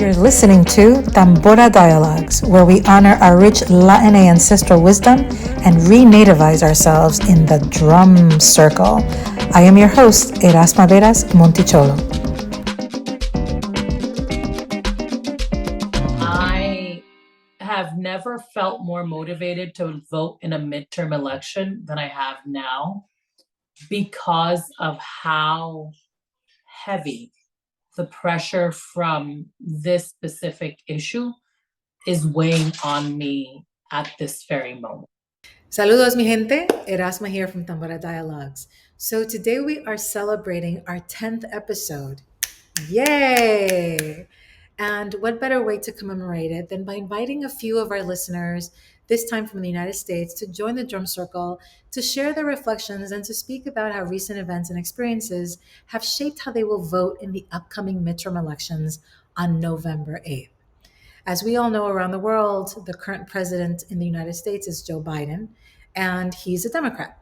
You're listening to Tambora Dialogues, where we honor our rich Latin ancestral wisdom and renativize ourselves in the drum circle. I am your host, Erasma Veras Monticholo. I have never felt more motivated to vote in a midterm election than I have now because of how heavy the pressure from this specific issue is weighing on me at this very moment. Saludos, mi gente. Erasma here from Tambora Dialogues. So today we are celebrating our 10th episode. Yay! And what better way to commemorate it than by inviting a few of our listeners, this time from the United States, to join the drum circle, to share their reflections, and to speak about how recent events and experiences have shaped how they will vote in the upcoming midterm elections on November 8th. As we all know around the world, the current president in the United States is Joe Biden, and he's a Democrat.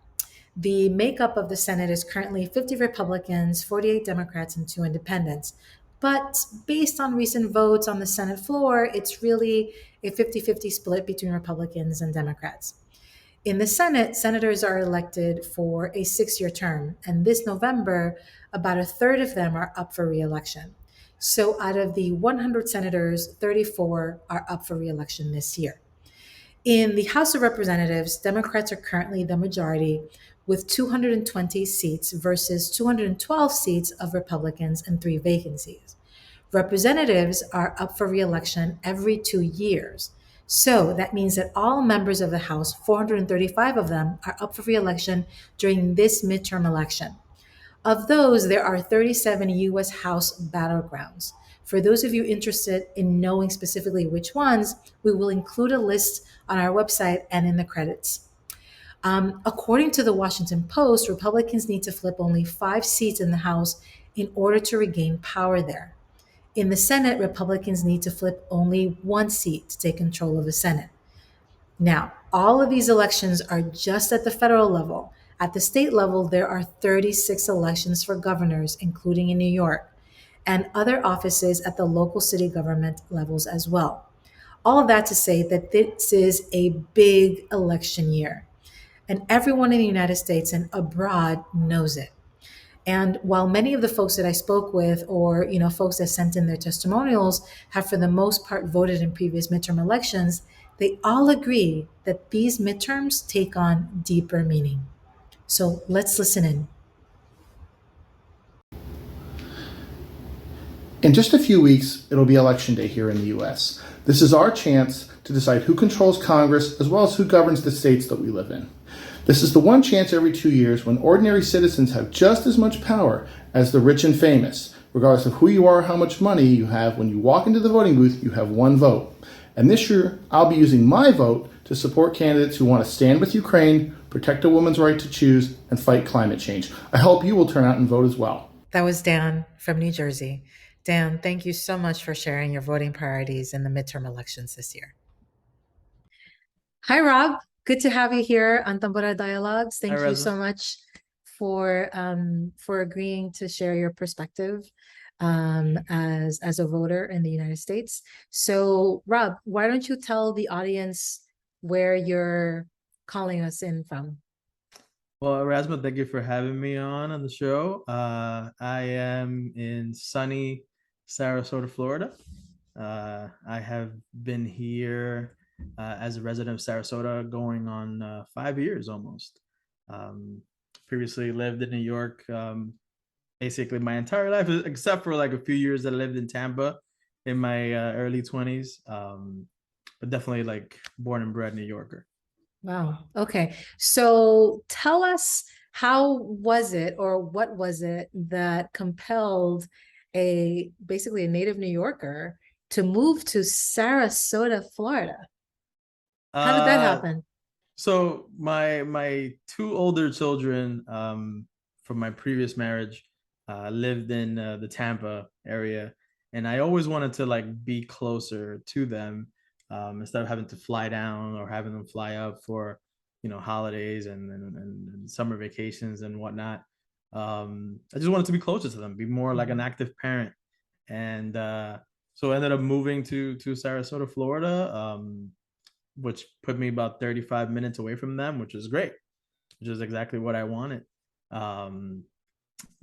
The makeup of the Senate is currently 50 Republicans, 48 Democrats, and 2 independents. But based on recent votes on the Senate floor, it's really a 50-50 split between Republicans and Democrats. In the Senate, senators are elected for a 6-year term, and this November, about a third of them are up for re-election. So out of the 100 senators, 34 are up for re-election this year. In the House of Representatives, Democrats are currently the majority with 220 seats versus 212 seats of Republicans and 3 vacancies. Representatives are up for re-election every 2 years. So that means that all members of the House, 435 of them, are up for re-election during this midterm election. Of those, there are 37 U.S. House battlegrounds. For those of you interested in knowing specifically which ones, we will include a list on our website and in the credits. According to the Washington Post, Republicans need to flip only 5 seats in the House in order to regain power there. In the Senate, Republicans need to flip only 1 seat to take control of the Senate. Now, all of these elections are just at the federal level. At the state level, there are 36 elections for governors, including in New York, and other offices at the local city government levels as well. All of that to say that this is a big election year, and everyone in the United States and abroad knows it. And while many of the folks that I spoke with, or folks that sent in their testimonials, have for the most part voted in previous midterm elections, they all agree that these midterms take on deeper meaning. So let's listen in. In just a few weeks, it'll be Election Day here in the U.S. This is our chance to decide who controls Congress as well as who governs the states that we live in. This is the one chance every 2 years when ordinary citizens have just as much power as the rich and famous. Regardless of who you are or how much money you have, when you walk into the voting booth, you have one vote. And this year, I'll be using my vote to support candidates who want to stand with Ukraine, protect a woman's right to choose, and fight climate change. I hope you will turn out and vote as well. That was Dan from New Jersey. Dan, thank you so much for sharing your voting priorities in the midterm elections this year. Hi, Rob. Good to have you here on Tambora Dialogues. Thank you so much for agreeing to share your perspective as a voter in the United States. So, Rob, why don't you tell the audience where you're calling us in from? Well, Erasma, thank you for having me on the show. I am in sunny Sarasota, Florida. I have been here as a resident of Sarasota going on 5 years almost. Previously lived in New York basically my entire life, except for like a few years that I lived in Tampa in my early 20s. But definitely like born and bred New Yorker. Wow. Okay. So tell us, how was it, or what was it that compelled basically a native New Yorker to move to Sarasota, Florida? How did that happen? So my 2 older children from my previous marriage lived in the Tampa area, and I always wanted to like be closer to them instead of having to fly down or having them fly up for holidays and summer vacations and whatnot. I just wanted to be closer to them, be more like an active parent, and So I ended up moving to Sarasota, Florida, which put me about 35 minutes away from them, which is great, which is exactly what I wanted. Um,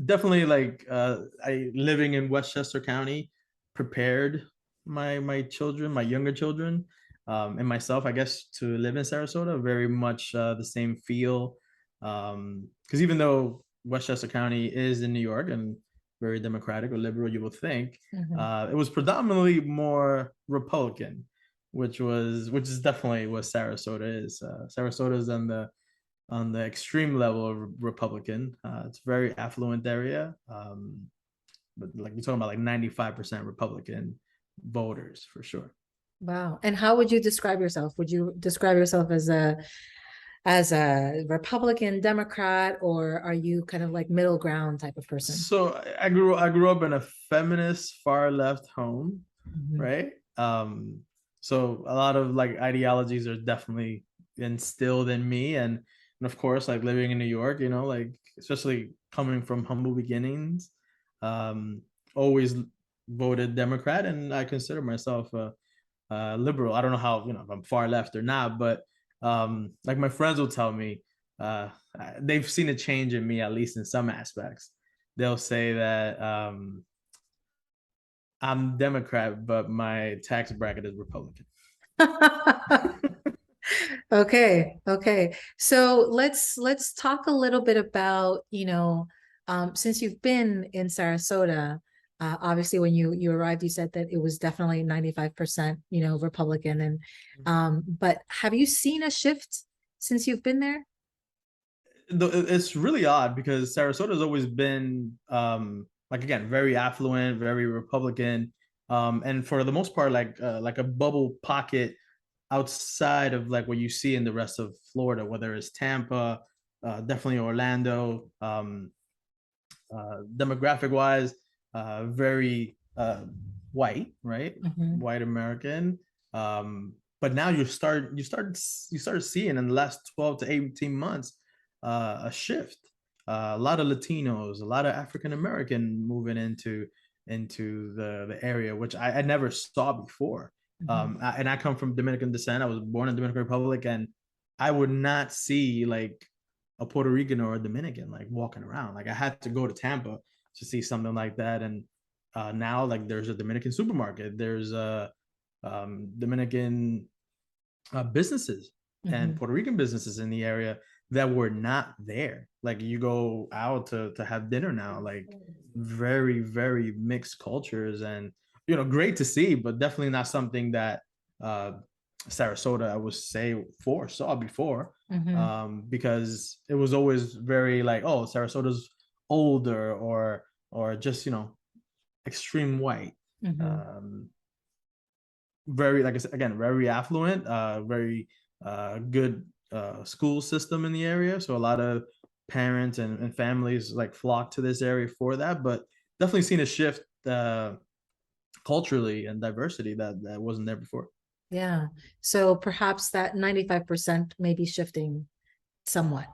Definitely, like I living in Westchester County prepared my children, my younger children, and myself, I guess, to live in Sarasota. Very much the same feel, because even though Westchester County is in New York and very democratic or liberal, you would think, it was predominantly more Republican, which is definitely what Sarasota is. Sarasota is on the extreme level of Republican. It's a very affluent area, but like you're talking about like 95% Republican voters for sure. Wow. And how would you describe yourself? Would you describe yourself as a Republican, Democrat, or are you kind of like middle ground type of person? So I grew up in a feminist far left home, right? So a lot of like ideologies are definitely instilled in me, and of course, like living in New York, you know, like especially coming from humble beginnings, um, always voted Democrat, and I consider myself a liberal. I don't know how, you know, if I'm far left or not, but like my friends will tell me, they've seen a change in me, at least in some aspects. They'll say that I'm Democrat, but my tax bracket is Republican. Okay. So let's talk a little bit about, since you've been in Sarasota, obviously when you arrived, you said that it was definitely 95%, Republican, and but have you seen a shift since you've been there? It's really odd because Sarasota has always been like, again, very affluent, very Republican, and for the most part like a bubble pocket outside of like what you see in the rest of Florida, whether it's Tampa, definitely Orlando. Demographic wise, very white, right? White American. But now you start seeing in the last 12 to 18 months a shift. A lot of Latinos, a lot of African American moving into the area, which I never saw before. And I come from Dominican descent. I was born in Dominican Republic, and I would not see like a Puerto Rican or a Dominican like walking around. Like I had to go to Tampa to see something like that. And now like there's a Dominican supermarket. There's Dominican businesses and Puerto Rican businesses in the area that were not there. Like you go out to have dinner now, like very, very mixed cultures, and great to see, but definitely not something that Sarasota, I would say, saw before, because it was always very like, oh, Sarasota's older or just extreme white. Very, like I said, again, very affluent, very good school system in the area, so a lot of parents and families like flock to this area for that, but definitely seen a shift culturally and diversity that wasn't there before. Yeah. So perhaps that 95% may be shifting somewhat.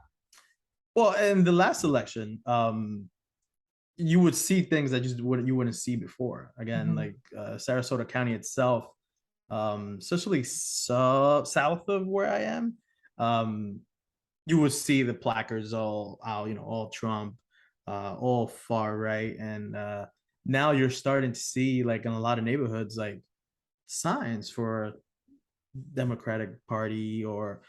Well, in the last election, you would see things that you wouldn't see before. Again, like Sarasota County itself, especially south of where I am, you would see the placards all Trump, all far right, and now you're starting to see like in a lot of neighborhoods like signs for Democratic Party or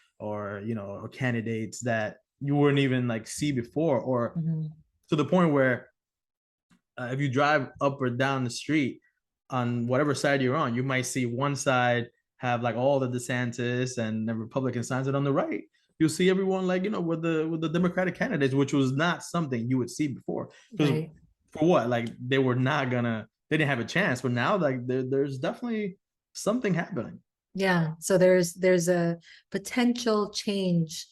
candidates that you wouldn't even like see before, or to the point where if you drive up or down the street on whatever side you're on, you might see one side have like all the DeSantis and the Republican signs, and on the right you'll see everyone like with the Democratic candidates, which was not something you would see before. Because for what, like they didn't have a chance, but now like there's definitely something happening. Yeah, so there's a potential change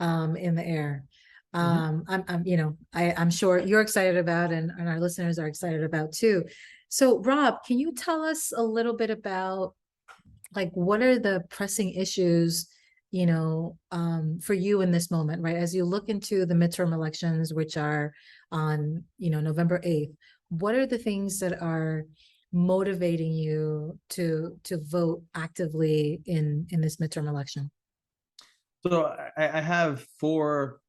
in the air. I'm sure you're excited about, and our listeners are excited about too. So Rob, can you tell us a little bit about like what are the pressing issues for you in this moment, right? As you look into the midterm elections, which are on November 8th, what are the things that are motivating you to vote actively in this midterm election? So I have four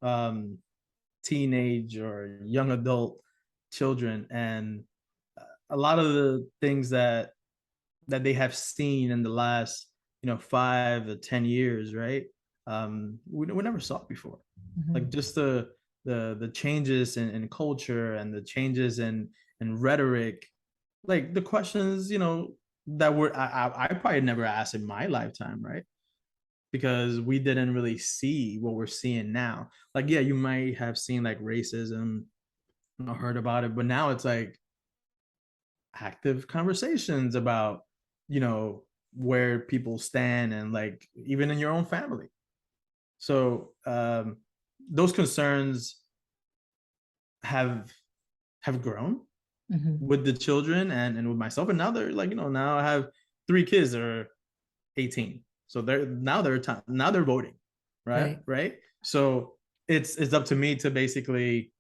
teenage or young adult children, and a lot of the things that they have seen in the last 5 to 10 years, right? We never saw it before. Mhm. Like just the changes in culture and the changes in rhetoric, like the questions that were I probably never asked in my lifetime, right? Because we didn't really see what we're seeing now. Like, yeah, you might have seen like racism or heard about it, but now it's like active conversations about where people stand, and like even in your own family. So those concerns have grown Mhm. with the children and with myself, and now they're like, now I have three kids that are 18, so they're voting, right? Right. Right. So it's up to me to basically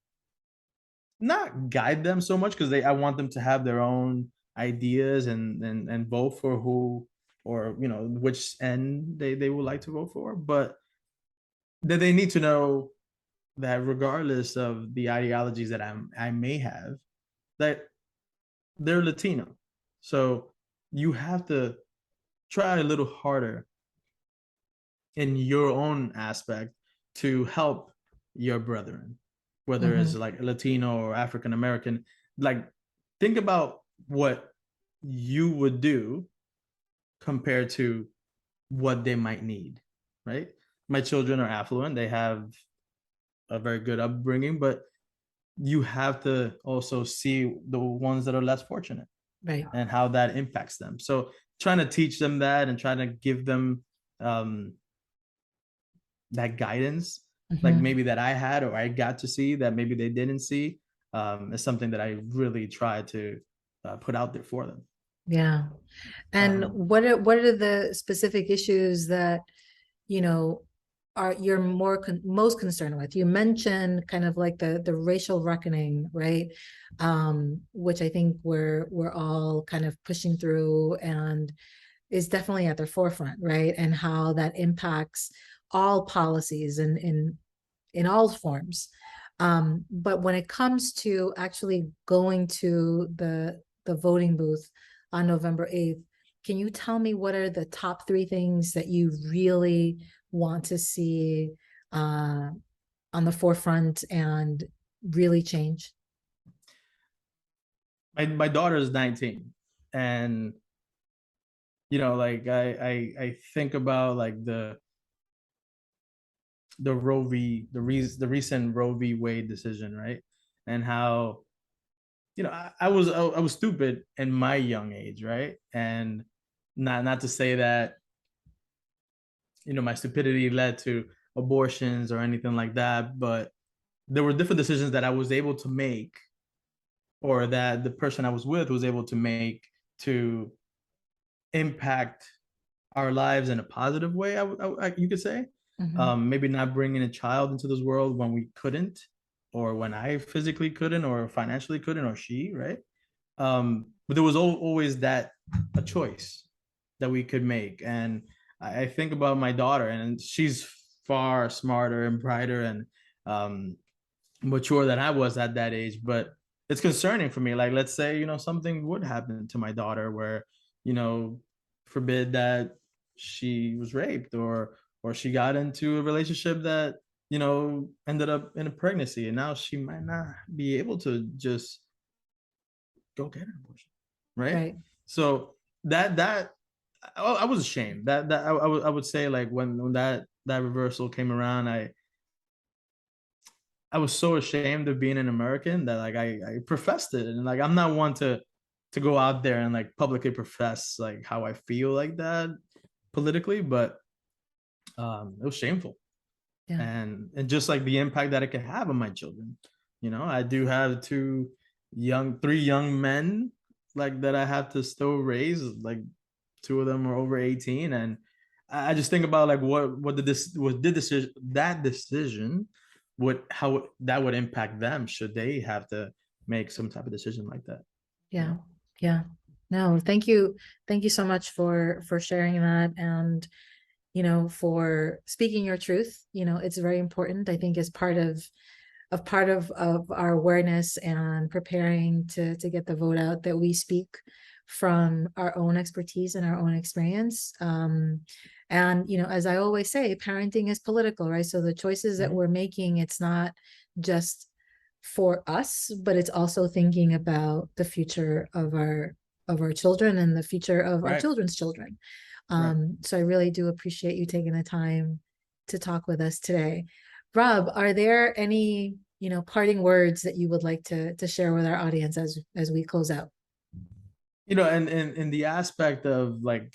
not guide them so much, because I want them to have their own ideas and vote for who, or which end they would like to vote for, but that they need to know that regardless of the ideologies that I may have, that they're Latino. So you have to try a little harder in your own aspect to help your brethren, whether it's Mhm. like Latino or African American. Like, think about what you would do compared to what they might need, right? My children are affluent, they have a very good upbringing, but you have to also see the ones that are less fortunate Right. and how that impacts them. So trying to teach them that and trying to give them um, that guidance, like Mhm. maybe that I had or I got to see that maybe they didn't see, is something that I really try to put out there for them. Yeah. And Um, what are the specific issues that, you know, are you're most concerned with? You mentioned kind of like the racial reckoning, right? Which I think we're all kind of pushing through and is definitely at the forefront, right? And how that impacts all policies in all forms. But when it comes to actually going to the voting booth on November 8th, can you tell me what are the top three things that you really want to see uh, on the forefront and really change? my daughter is 19, and like I think about like the the recent Roe v. Wade decision, right? And how I was stupid in my young age, right? And not to say that my stupidity led to abortions or anything like that, but there were different decisions that I was able to make, or that the person I was with was able to make, to impact our lives in a positive way. You could say, Mhm. maybe not bringing a child into this world when we couldn't, or when I physically couldn't, or financially couldn't, or she, right? But there was always that a choice that we could make, and I think about my daughter, and she's far smarter and brighter and um, mature than I was at that age. But it's concerning for me. Like, let's say something would happen to my daughter, where you know, forbid that she was raped, or she got into a relationship that ended up in a pregnancy, and now she might not be able to just go get an abortion, right? Right. So that I was ashamed. I would say, like, when that reversal came around, I was so ashamed of being an American that, like, I professed it, and like I'm not one to go out there and like publicly profess like how I feel like that politically, but it was shameful, Yeah. and just like the impact that it could have on my children. I do have three young men, like, that I have to still raise. Like, two of them are over 18, and I just think about like what did this what did decision that decision would how that would impact them should they have to make some type of decision like that. you Yeah. know Yeah. No, thank you. Thank you so much for sharing that, and for speaking your truth. It's very important, I think, as part of our awareness and preparing to get the vote out, that we speak from our own expertise and our own experience. And as I always say, parenting is political, right? So the choices that we're making, it's not just for us, but it's also thinking about the future of our children and the future of our Right. children's children. Right. So I really do appreciate you taking the time to talk with us today. Rob, are there any, parting words that you would like to share with our audience as we close out? And in the aspect of like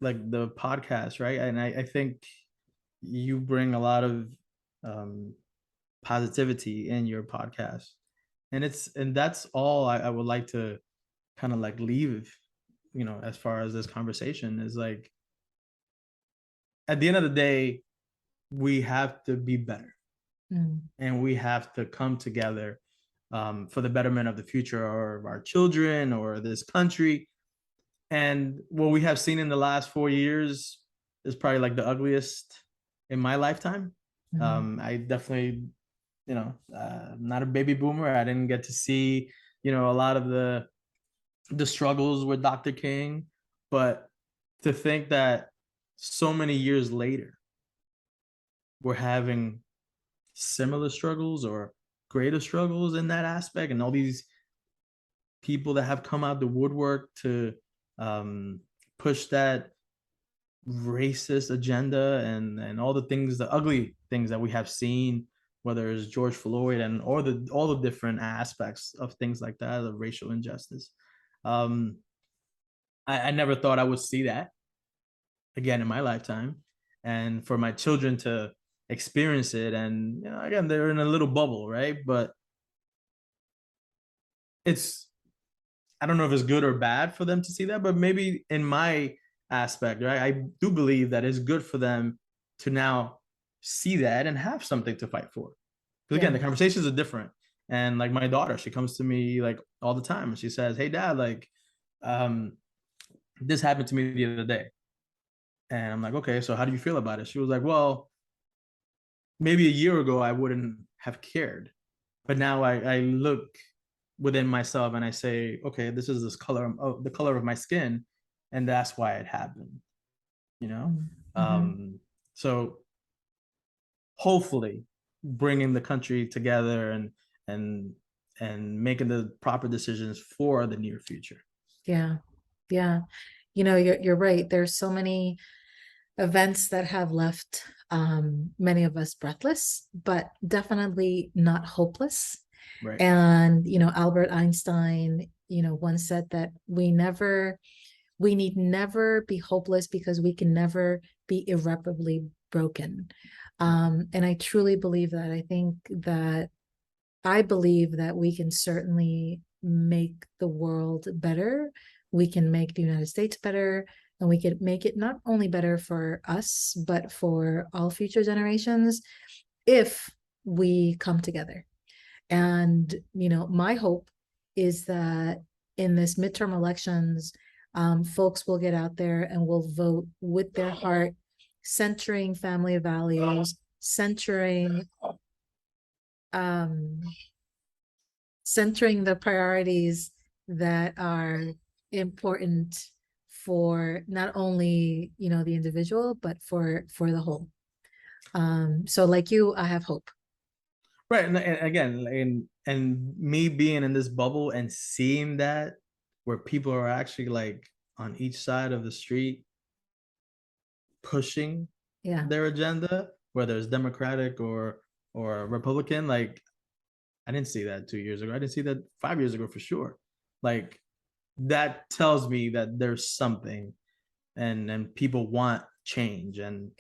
the podcast, right? And I think you bring a lot of positivity in your podcast, and that's all I would like to kind of like leave, as far as this conversation is like, at the end of the day, we have to be better, and we have to come together for the betterment of the future of our children or this country. And what we have seen in the last 4 years is probably like the ugliest in my lifetime. I definitely, not a baby boomer. I didn't get to see, a lot of the struggles with Dr. King, but to think that so many years later, we're having similar struggles or greater struggles in that aspect, and all these people that have come out the woodwork to push that racist agenda and all the things, the ugly things that we have seen, whether it's George Floyd and all the different aspects of things like that, of racial injustice. I never thought I would see that again in my lifetime, and for my children to experience it. And again, they're in a little bubble, right? But it's, I don't know if it's good or bad for them to see that, but maybe in my aspect, right, I do believe that it's good for them to now see that and have something to fight for. Because again, the conversations are different. And like my daughter, she comes to me like all the time and she says, "Hey dad, like this happened to me the other day." And I'm like, "Okay, so how do you feel about it?" She was like, "Well, maybe a year ago I wouldn't have cared, but now I look within myself and I say, okay, this is the color of my skin, and that's why it happened." So hopefully bringing the country together and making the proper decisions for the near future. Yeah. You're right. There's so many events that have left many of us breathless, but definitely not hopeless. Right. And Albert Einstein once said that we need never be hopeless, because we can never be irreparably broken. And I truly believe that. I believe that we can certainly make the world better. We can make the United States better, and we can make it not only better for us, but for all future generations, if we come together. And my hope is that in this midterm elections, folks will get out there and will vote with their heart, centering family values, centering the priorities that are important for not only the individual, but for the whole. So like you, I have hope. Right. And again, and me being in this bubble and seeing that, where people are actually like on each side of the street pushing their agenda, whether it's Democratic or Republican. Like, I didn't see that 2 years ago. I didn't see that 5 years ago for sure. Like, that tells me that there's something, and people want change and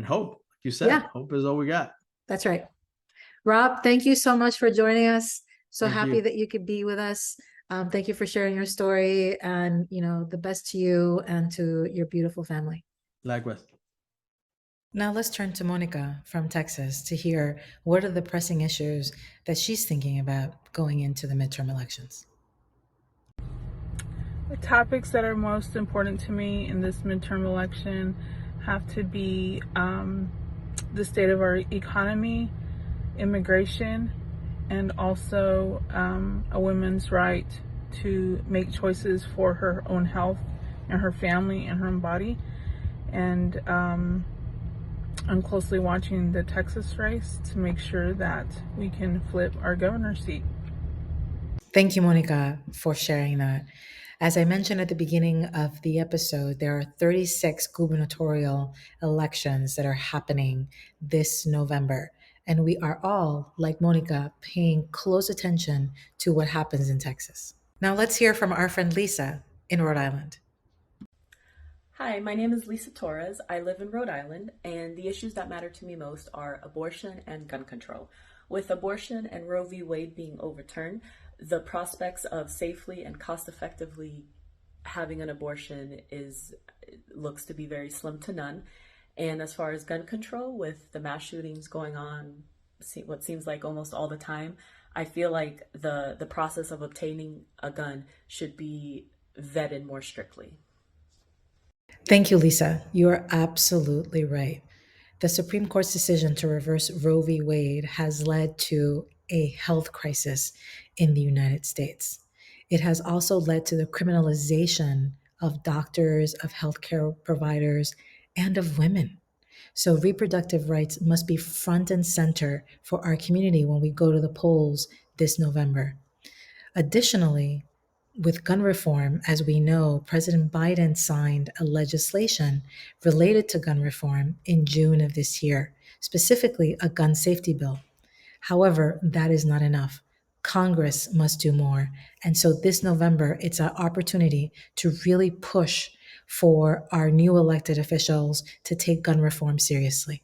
hope. Like you said, hope is all we got. That's right. Rob, thank you so much for joining us. So happy that you could be with us. Thank you for sharing your story, and the best to you and to your beautiful family. Likewise. Now let's turn to Monica from Texas to hear what are the pressing issues that she's thinking about going into the midterm elections. The topics that are most important to me in this midterm election have to be the state of our economy, immigration, and also a woman's right to make choices for her own health and her family and her own body. And I'm closely watching the Texas race to make sure that we can flip our governor's seat. Thank you, Monica, for sharing that. As I mentioned at the beginning of the episode, there are 36 gubernatorial elections that are happening this November. And we are all, like Monica, paying close attention to what happens in Texas. Now let's hear from our friend Lisa in Rhode Island. Hi, my name is Lisa Torres. I live in Rhode Island, and the issues that matter to me most are abortion and gun control. With abortion and Roe v. Wade being overturned, the prospects of safely and cost-effectively having an abortion looks to be very slim to none. And as far as gun control, with the mass shootings going on, what seems like almost all the time, I feel like the process of obtaining a gun should be vetted more strictly. Thank you, Lisa. You are absolutely right. The Supreme Court's decision to reverse Roe v. Wade has led to a health crisis in the United States. It has also led to the criminalization of doctors, of healthcare providers, and of women. So reproductive rights must be front and center for our community when we go to the polls this November. Additionally, with gun reform, as we know, President Biden signed a legislation related to gun reform in June of this year, specifically a gun safety bill. However, that is not enough. Congress must do more. And so this November, it's an opportunity to really push for our new elected officials to take gun reform seriously.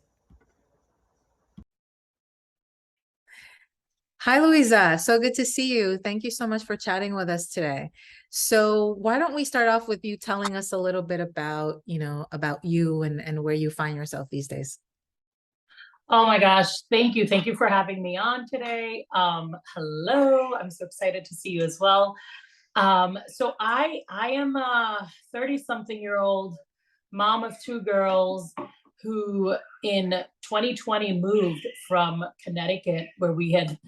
Hi, Louisa. So good to see you. Thank you so much for chatting with us today. So why don't we start off with you telling us a little bit about, about you and where you find yourself these days? Oh my gosh, thank you. Thank you for having me on today. Hello, I'm so excited to see you as well. So I am a 30-something-year-old mom of two girls who in 2020 moved from Connecticut, where we had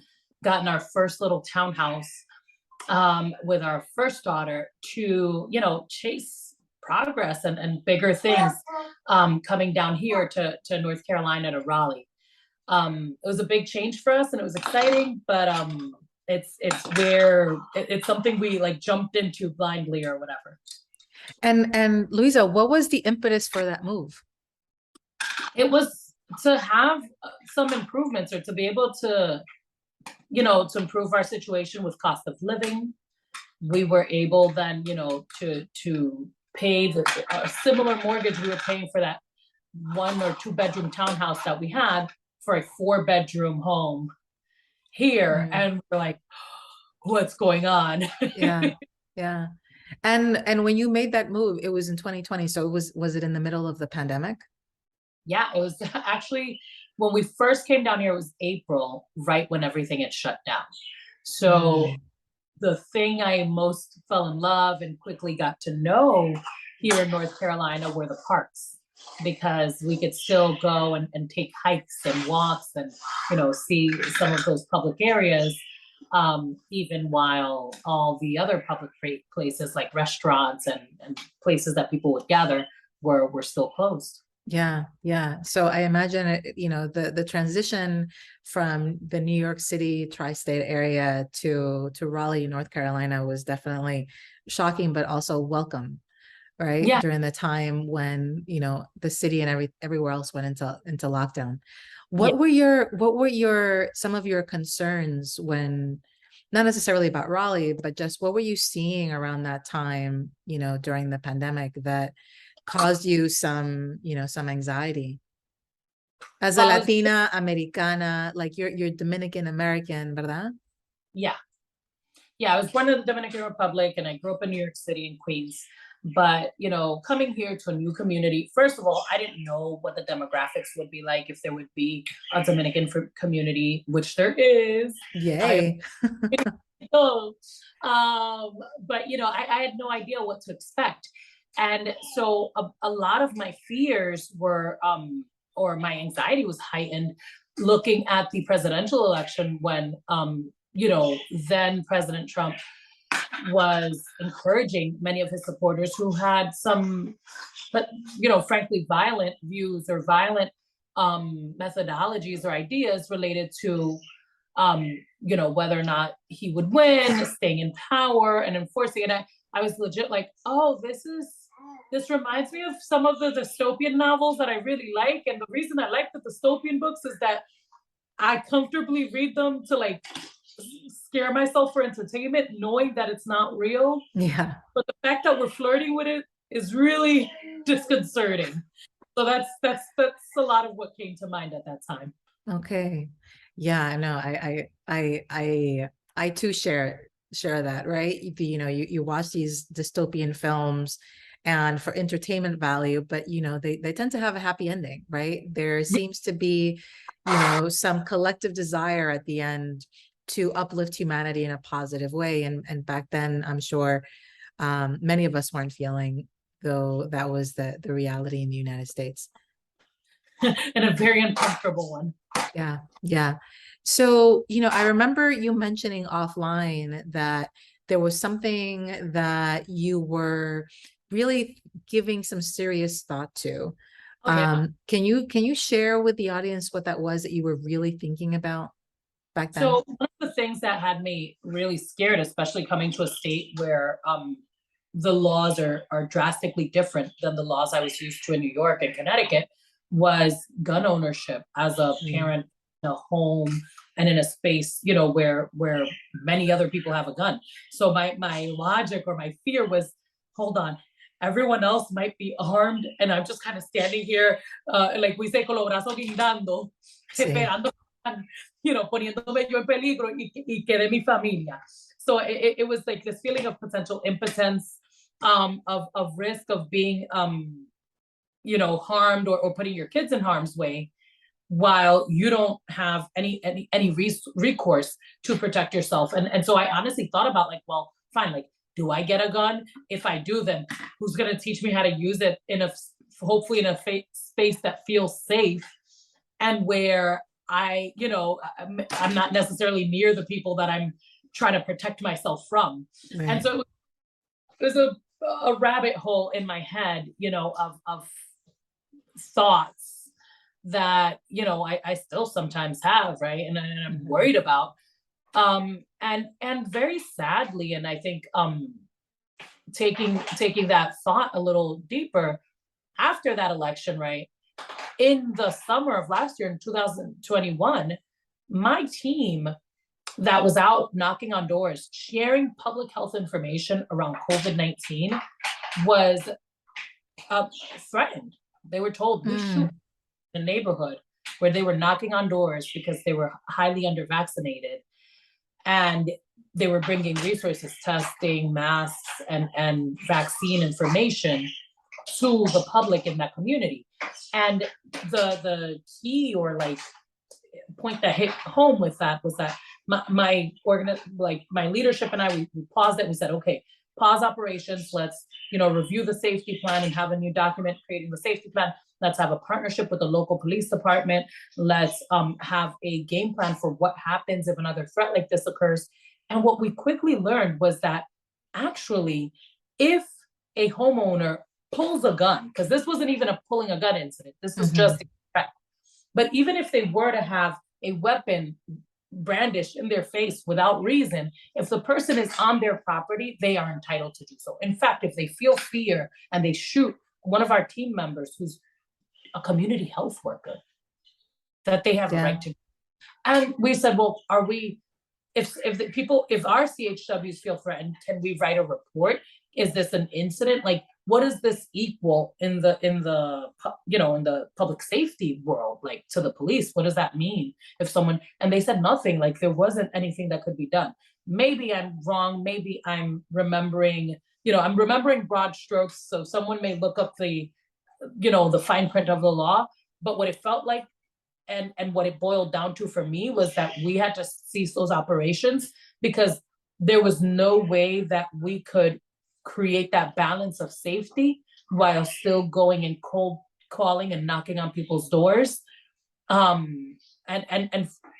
gotten our first little townhouse with our first daughter, to, chase progress and bigger things, coming down here to North Carolina, to Raleigh. It was a big change for us and it was exciting, but it's something we like jumped into blindly or whatever. And Louisa, what was the impetus for that move? It was to have some improvements, or to be able to, to improve our situation with cost of living. We were able then, to pay a similar mortgage we were paying for that 1 or 2 bedroom townhouse that we had for a 4-bedroom home here. And we're like, what's going on? Yeah. And when you made that move, it was in 2020. So was it in the middle of the pandemic? Yeah, it was actually, when we first came down here, it was April, right when everything had shut down. So the thing I most fell in love and quickly got to know here in North Carolina were the parks, because we could still go and take hikes and walks and, see some of those public areas, even while all the other public places like restaurants and places that people would gather were still closed. Yeah. So I imagine, the transition from the New York City tri-state area to Raleigh, North Carolina was definitely shocking, but also welcome, right? Yeah. During the time when, the city and everywhere else went into lockdown. What were some of your concerns when, not necessarily about Raleigh, but just what were you seeing around that time, during the pandemic that caused you some anxiety? As a Latina Americana, like you're Dominican American, ¿verdad? Yeah, I was born in the Dominican Republic and I grew up in New York City in Queens. But, coming here to a new community, first of all, I didn't know what the demographics would be like, if there would be a Dominican community, which there is. Yay. Oh, but I had no idea what to expect. And so a lot of my fears were, or my anxiety was heightened looking at the presidential election when, then President Trump was encouraging many of his supporters who had some, but frankly, violent views or violent methodologies or ideas related to whether or not he would win, staying in power and enforcing it. I was legit like, oh, this reminds me of some of the dystopian novels that I really like. And the reason I like the dystopian books is that I comfortably read them to like scare myself for entertainment, knowing that it's not real. Yeah. But the fact that we're flirting with it is really disconcerting. So that's a lot of what came to mind at that time. Okay. Yeah, no, I too share that, right? You watch these dystopian films and for entertainment value, but they tend to have a happy ending, right? There seems to be, some collective desire at the end to uplift humanity in a positive way. And back then, I'm sure many of us weren't feeling though that was the reality in the United States. And a very uncomfortable one. Yeah. Yeah. So, I remember you mentioning offline that there was something that you were really giving some serious thought to. Oh, yeah. Can you share with the audience what that was that you were really thinking about back then? So one of the things that had me really scared, especially coming to a state where the laws are drastically different than the laws I was used to in New York and Connecticut, was gun ownership as a parent in a home and in a space, where many other people have a gun. So my logic or my fear was, hold on, everyone else might be armed and I'm just kind of standing here, like we say, con los brazos guindando, esperando, poniéndome yo en peligro y quede mi familia. So it was like this feeling of potential impotence, of risk of being, harmed or putting your kids in harm's way, while you don't have any recourse to protect yourself. And so I honestly thought about like, well, fine, like, do I get a gun? If I do, then who's going to teach me how to use it hopefully in a space that feels safe and where I'm not necessarily near the people that I'm trying to protect myself from. Right. And so it was a rabbit hole in my head, of thoughts that, I still sometimes have, right? And I'm worried about. And very sadly, and I think taking that thought a little deeper after that election, right? In the summer of last year, in 2021, my team that was out knocking on doors, sharing public health information around COVID-19 was threatened. They were told, we shoot in the neighborhood, where they were knocking on doors because they were highly under-vaccinated. And they were bringing resources, testing, masks, and vaccine information to the public in that community. And the key or like point that hit home with that was that my leadership and I, we paused it. We said, okay, pause operations. Let's, review the safety plan and have a new document creating the safety plan. Let's have a partnership with the local police department. Let's have a game plan for what happens if another threat like this occurs. And what we quickly learned was that actually, if a homeowner pulls a gun, because this wasn't even a pulling a gun incident, this was just a threat. But even if they were to have a weapon brandished in their face without reason, if the person is on their property, they are entitled to do so. In fact, if they feel fear and they shoot one of our team members who's a community health worker, that they have a right to. And we said, well, are we, if our CHWs feel threatened, can we write a report? Is this an incident? Like, what does this equal in the public safety world, like to the police? What does that mean if someone, and they said nothing, like there wasn't anything that could be done. Maybe I'm wrong. Maybe I'm remembering broad strokes. So someone may look up the fine print of the law, but what it felt like and what it boiled down to for me was that we had to cease those operations because there was no way that we could create that balance of safety while still going and cold calling and knocking on people's doors. And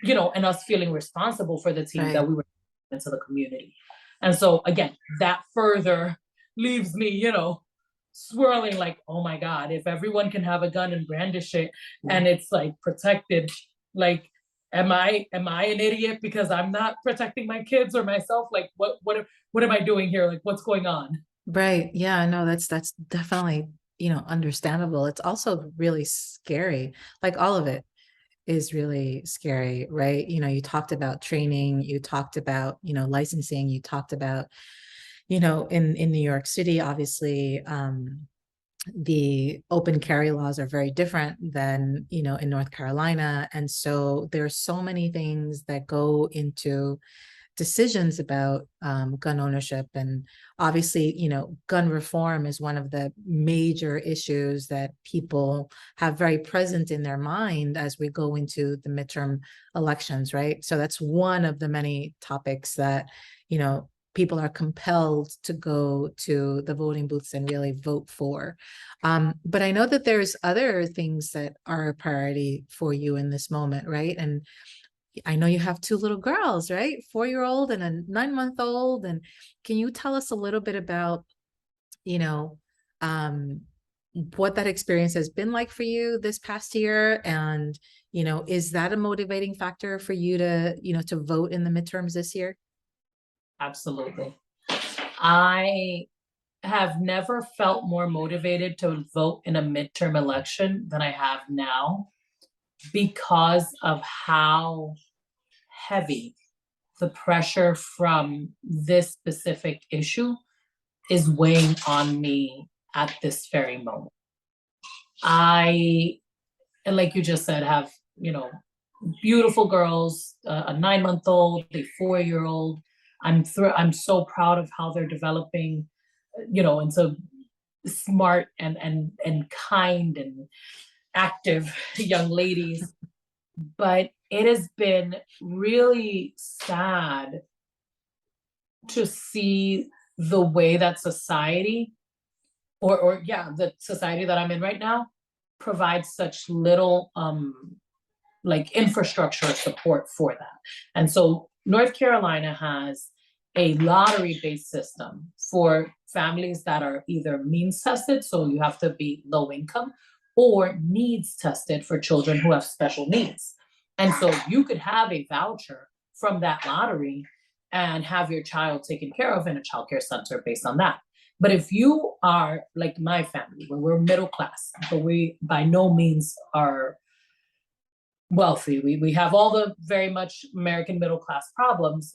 you know, and us feeling responsible for the team that we were into the community. And so again, that further leaves me, you know, swirling like, oh my God, if everyone can have a gun and brandish it and it's like protected, like, am I an idiot because I'm not protecting my kids or myself? Like, what am I doing here? Like, what's going on? Right. Yeah, no, that's definitely, you know, understandable. It's also really scary. Like all of it is really scary, right? You know, you talked about training, you talked about, you know, licensing, you talked about, you know, in New York City, obviously, the open carry laws are very different than, you know, in North Carolina. And so there's so many things that go into decisions about gun ownership. And obviously, you know, gun reform is one of the major issues that people have very present in their mind as we go into the midterm elections, right? So that's one of the many topics that, you know, people are compelled to go to the voting booths and really vote for. But I know that there's other things that are a priority for you in this moment, right? And I know you have two little girls, right? 4-year-old and a 9-month-old. And can you tell us a little bit about, you know, what that experience has been like for you this past year? And, you know, is that a motivating factor for you to, you know, to vote in the midterms this year? Absolutely. I have never felt more motivated to vote in a midterm election than I have now because of how heavy the pressure from this specific issue is weighing on me at this very moment. I, and like you just said, have, you know, beautiful girls, a 9-month-old, a 4-year-old. I'm so proud of how they're developing, you know, into smart and kind and active young ladies. But it has been really sad to see the way that society, or yeah, the society that I'm in right now, provides such little like infrastructure support for that. And so North Carolina has a lottery-based system for families that are either means tested, so you have to be low income, or needs tested for children who have special needs. And so you could have a voucher from that lottery and have your child taken care of in a childcare center based on that. But if you are like my family, where we're middle class, but we by no means are wealthy, we have all the very much American middle class problems,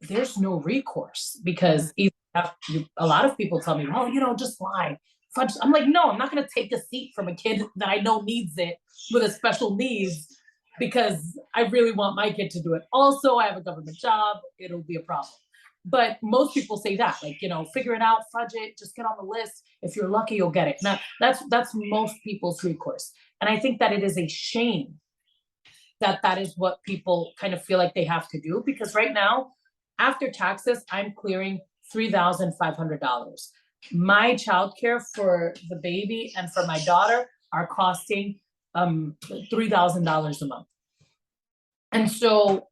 there's no recourse because a lot of people tell me, well, you know, just lie. I'm like, no, I'm not going to take a seat from a kid that I know needs it with a special needs because I really want my kid to do it. Also, I have a government job. It'll be a problem. But most people say that, like, you know, figure it out, fudge it, just get on the list. If you're lucky, you'll get it. Now, that's most people's recourse. And I think that it is a shame that that is what people kind of feel like they have to do, because right now, after taxes, I'm clearing $3,500. My childcare for the baby and for my daughter are costing $3,000 a month. And so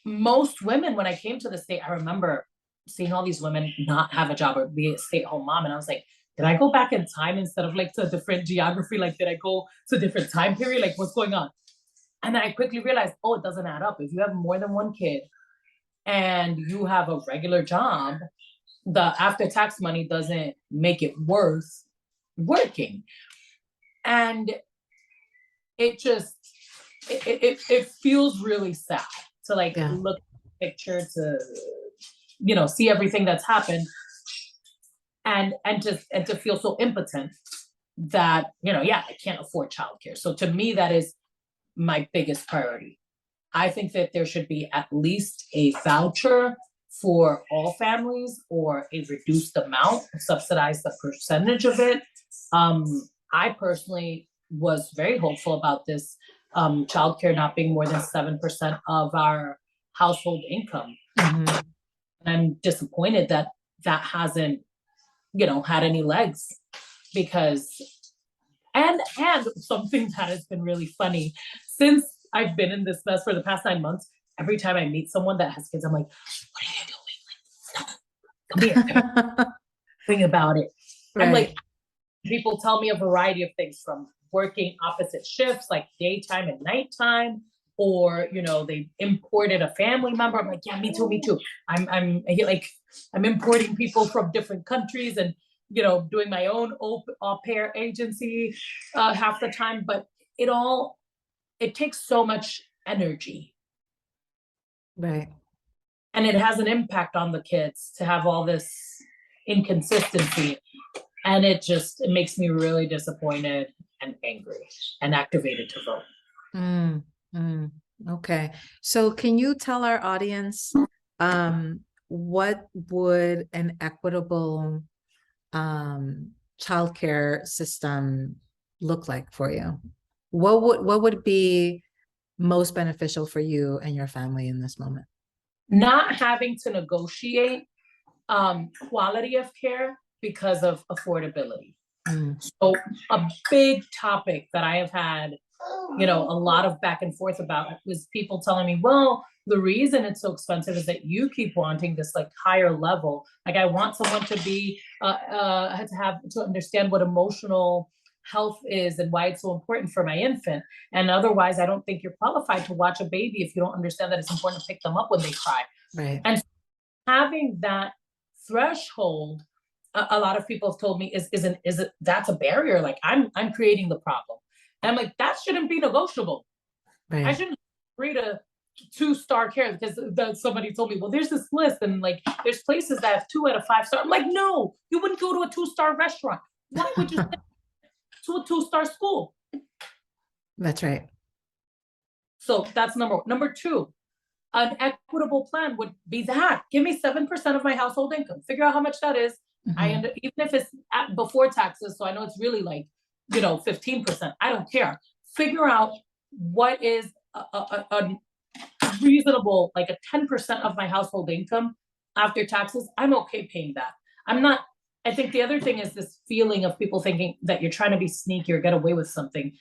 most women, when I came to the state, I remember seeing all these women not have a job or be a stay-at-home mom. And I was like, did I go back in time instead of like to a different geography? Like, did I go to a different time period? Like, what's going on? And then I quickly realized, oh, it doesn't add up. If you have more than one kid and you have a regular job, the after-tax money doesn't make it worth working. And it just, it feels really sad to like look at the picture, to, you know, see everything that's happened and to feel so impotent that, you know, yeah, I can't afford childcare. So to me, that is my biggest priority. I think that there should be at least a voucher for all families or a reduced amount, subsidize the percentage of it. I personally was very hopeful about this childcare not being more than 7% of our household income. Mm-hmm. And I'm disappointed that that hasn't, had any legs, because, and something that has been really funny since I've been in this mess for the past 9 months. Every time I meet someone that has kids, I'm like, what are you doing? Like, stop. Come here. Think about it. Right. I'm like, people tell me a variety of things, from working opposite shifts, like daytime and nighttime, or they imported a family member. I'm like, yeah, me too. I'm importing people from different countries, and doing my own au pair agency half the time. But it takes so much energy, Right. and it has an impact on the kids to have all this inconsistency. And it makes me really disappointed and angry and activated to vote. Okay. So can you tell our audience what would an equitable childcare system look like for you? What would be most beneficial for you and your family in this moment? Not having to negotiate quality of care because of affordability. So a big topic that I have had, a lot of back and forth about was people telling me, well, the reason it's so expensive is that you keep wanting this like higher level. Like, I want someone to be, to understand what emotional health is and why it's so important for my infant. And otherwise, I don't think you're qualified to watch a baby if you don't understand that it's important to pick them up when they cry. Right. And having that threshold, a lot of people have told me is that's a barrier. Like, I'm creating the problem. And I'm like, that shouldn't be negotiable. Right. I shouldn't agree to 2-star care because somebody told me, well, there's this list and like there's places that have 2 out of 5 star. I'm like, no, you wouldn't go to a 2-star restaurant. Why would you send to a 2-star school? That's right. So that's number one. Number 2, an equitable plan would be that. Give me 7% of my household income. Figure out how much that is. Even if it's before taxes, so I know it's really like 15%. I don't care. Figure out what is a reasonable, like a 10% of my household income after taxes. I'm okay paying that. I'm not. I think the other thing is this feeling of people thinking that you're trying to be sneaky or get away with something.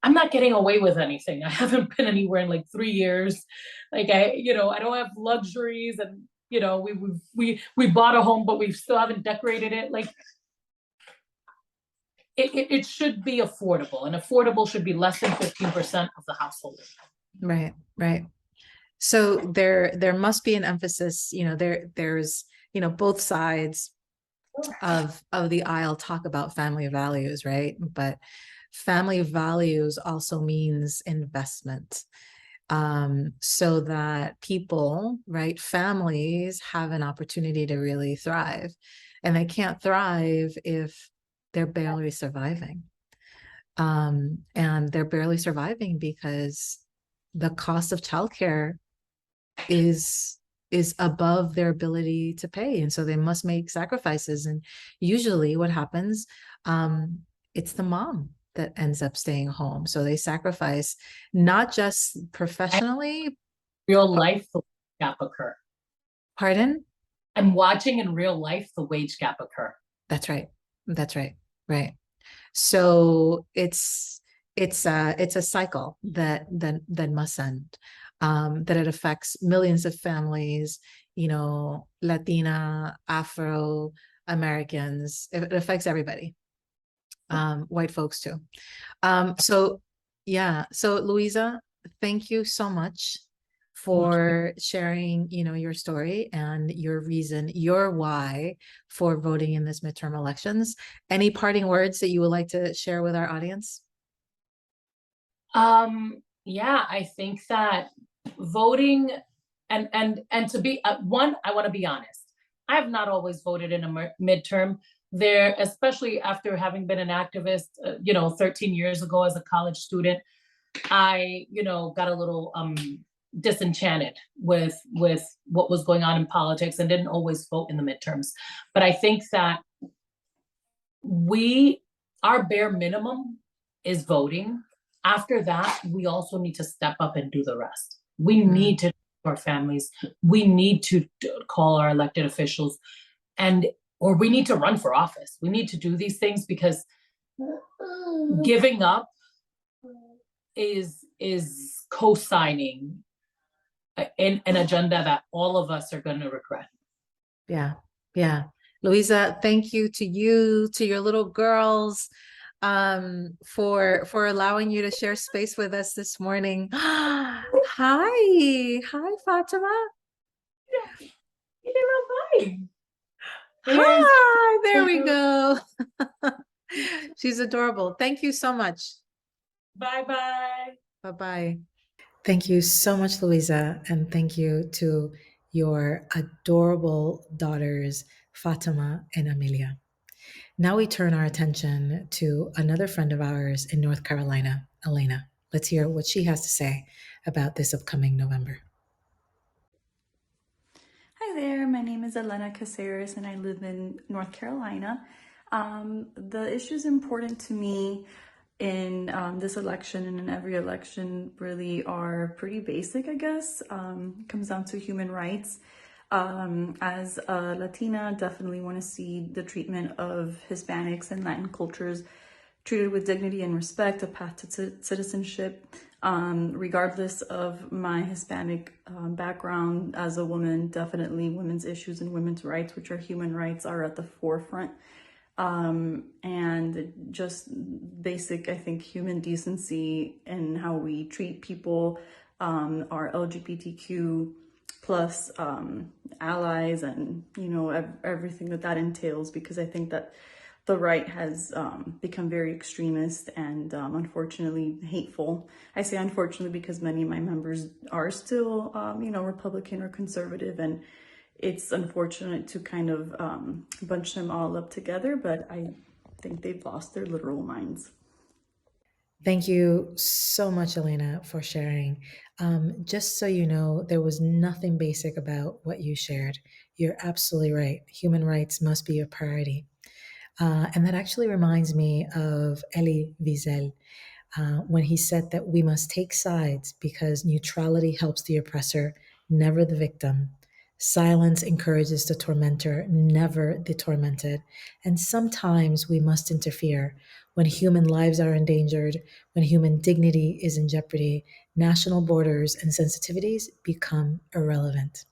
I'm not getting away with anything. I haven't been anywhere in like 3 years. Like I don't have luxuries, and we bought a home, but we still haven't decorated it. Like it should be affordable, and affordable should be less than 15% of the household income. Right. Right. So there must be an emphasis. There's both sides of the aisle talk about family values, right? But family values also means investment, so that people, right, families have an opportunity to really thrive. And they can't thrive if they're barely surviving. And they're barely surviving because the cost of childcare is above their ability to pay, and so they must make sacrifices. And usually what happens, it's the mom that ends up staying home, so they sacrifice not just professionally. Real life, the wage gap occur. Pardon? I'm watching in real life the wage gap occur. That's right. Right. So it's a cycle that must end. That it affects millions of families, Latina, Afro Americans. It affects everybody, white folks too. So Louisa, thank you so much for sharing, your story and your reason, your why for voting in this midterm elections. Any parting words that you would like to share with our audience? Yeah, I think that voting and to be one, I want to be honest. I have not always voted in a midterm. There, especially after having been an activist, 13 years ago as a college student, I, got a little disenchanted with what was going on in politics and didn't always vote in the midterms. But I think that our bare minimum is voting. After that, we also need to step up and do the rest. We need to our families. We need to call our elected officials or we need to run for office. We need to do these things because giving up is co-signing an agenda that all of us are going to regret. Yeah. Yeah. Luisa, thank you, to your little girls, for allowing you to share space with us this morning. Hi. Hi, Fatima. Hi, there we go. She's adorable. Thank you so much. Bye-bye. Bye-bye. Thank you so much, Luisa, and thank you to your adorable daughters, Fatima and Amelia. Now we turn our attention to another friend of ours in North Carolina, Elena. Let's hear what she has to say about this upcoming November. Hi there, my name is Elena Caceres and I live in North Carolina. The issues important to me in this election and in every election really are pretty basic, I guess. It comes down to human rights. As a Latina, definitely want to see the treatment of Hispanics and Latin cultures treated with dignity and respect, a path to citizenship, regardless of my Hispanic background. As a woman, definitely women's issues and women's rights, which are human rights, are at the forefront. And just basic, I think, human decency and how we treat people, our LGBTQ plus allies, and everything that entails, because I think that the right has become very extremist and unfortunately hateful. I say unfortunately because many of my members are still Republican or conservative, and it's unfortunate to kind of bunch them all up together, but I think they've lost their literal minds. Thank you so much, Elena, for sharing. Just so you know, there was nothing basic about what you shared. You're absolutely right. Human rights must be a priority. And that actually reminds me of Elie Wiesel, when he said that we must take sides because neutrality helps the oppressor, never the victim. Silence encourages the tormentor, never the tormented. And sometimes we must interfere when human lives are endangered, when human dignity is in jeopardy. National borders and sensitivities become irrelevant.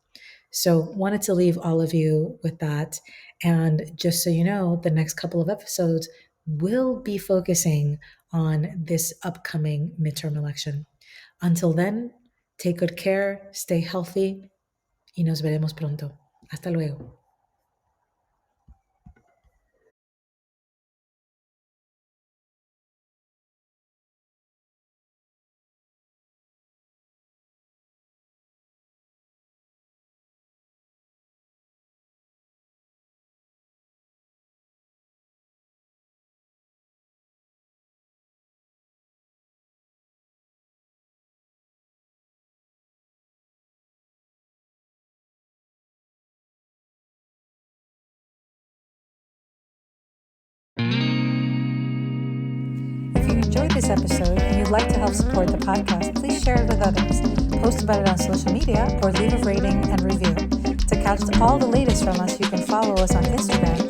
So wanted to leave all of you with that. And just so you know, the next couple of episodes will be focusing on this upcoming midterm election. Until then, take good care, stay healthy, y nos veremos pronto. Hasta luego. If you enjoyed this episode and you'd like to help support the podcast, please share it with others, post about it on social media, or leave a rating and review. To catch all the latest from us, you can follow us on Instagram